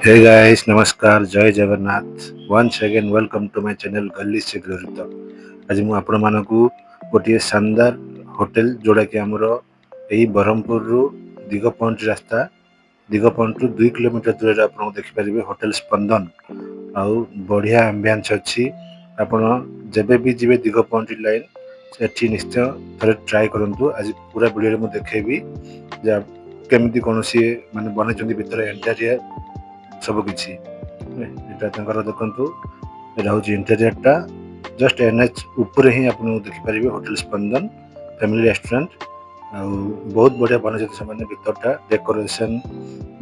Hey guys, नमस्कार जय Jagannath once again welcome to my channel गली से गृहित आज मु आपण मानकु गोटे शानदार होटल जोड़ा कि हमर एई बरहमपुर रु दिगपंच रास्ता दिगपंच रु 2 किलोमीटर दूर आपण देखि परिबे होटल स्पंदन आउ बढ़िया एम्बियंस अछि आपण जेबे भी जिबे दिगपंच लाइन सेठी निश्चय थरे ट्राई करंतु आज पूरा वीडियो रे मु देखेबी जे केमिति कोनोसी माने बनै भितर इंटीरियर सब किछि एटा तंकर देखंतु एटा होची इंटीरियर टा जस्ट एनएच ऊपर ही आपन देखि परिबे होटल स्पंदन फैमिली रेस्टोरेंट आ बहुत बढ़िया बनै छै माने भितरटा डेकोरेशन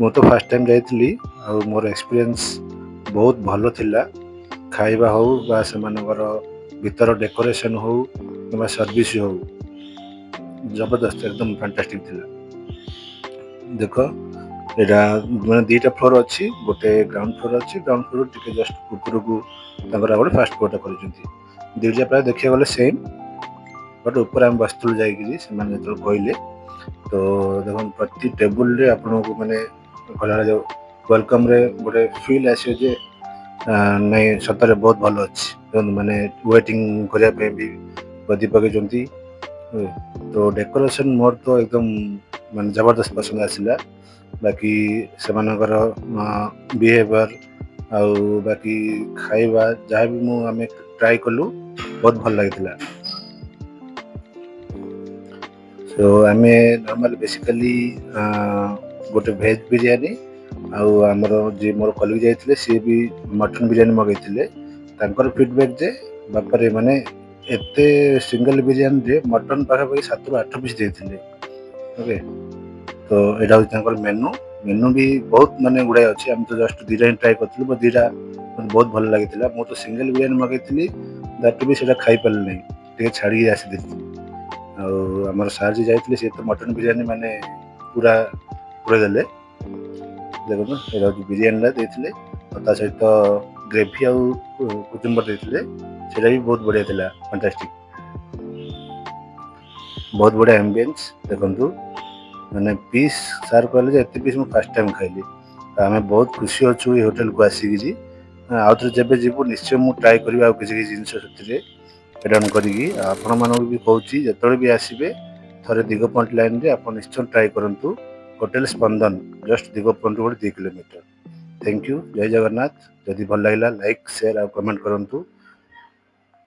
मो तो फर्स्ट टाइम जाइतली आ मोर एक्सपीरियंस बहुत भलो थिला खाइबा हो बा समानकर भितर डेकोरेशन हो बा सर्विस हो जबरदस्त एकदम फैंटास्टिक थिला देखो एटा माने दीटा फ्लोर अछि गोटे ग्राउंड फ्लोर अछि ग्राउंड फ्लोर टिके जस्ट ऊपर को तंगरा गोटे फास्ट फ्लोर टा करजंती दीटा प्राय देखिया गले सेम बट ऊपर हम बस्तुल जाई कि से माने तो कहले तो देखो प्रति टेबल रे आपन को माने गला जो वेलकम रे गोटे फील आसे जे नहीं सतरे बहुत भलो अछि माने वेटिंग करिया पे भी बदी पके जंती तो डेकोरेशन मोर तो एकदम माने जबरदस्त पसंद आसिला बाकी सेमानकर बिहेवियर आउ बाकी खाइबा जहाँ भी मु आमे ट्राई कलु बहुत भल लागितला सो आमे नॉर्मल बेसिकली गोटे वेज बिरयानी आउ हमर जे मोर कलीग जाइथिले से भी मटन बिरयानी मगैथिले तांकर फीडबैक जे बापरे माने एते सिंगल बिरयानी रे मटन पाखा पाखी 7 ରୁ 8 पीस देथिले ओके तो एटा तांकर मेनू मेनू भी बहुत माने गुड़ाई अच्छे हम तो जस्ट दीटा ही ट्राई करथिलु बट दीटा बहुत भल लागितला मो तो सिंगल बिरयानी मगैथिली दैट भी सेटा खाई पारले नै टिके छाड़ी आसी देथिलि आ हमर सार जी जाइथिले से तो मटन बिरयानी माने पूरा पूरा देले देखो ना एटा बिरयानी ला देथिले ता सहित ग्रेवी आ कुचुम्बर देथिले सेटा भी बहुत बढ़िया थिला फैंटास्टिक बहुत बढ़िया एम्बियंस देखंतु माने पीस सार कहले जे एते पीस मु फर्स्ट टाइम खाइली आमे बहुत खुशी अछु ए होटल को आसी कि आउ तो जेबे जीवु निश्चय मु ट्राई करबा किछि जिंस सतिरे एडन करिगी आपण मानक भी कहूची जतळे भी आसीबे थरे दिगपंट लाइन रे आपण निश्चय ट्राई करंतु होटल स्पंदन जस्ट दिगपंट रोड 2 किलोमीटर थैंक यू जय जगन्नाथ जदि भल लागला लाइक शेयर आ कमेंट करंतु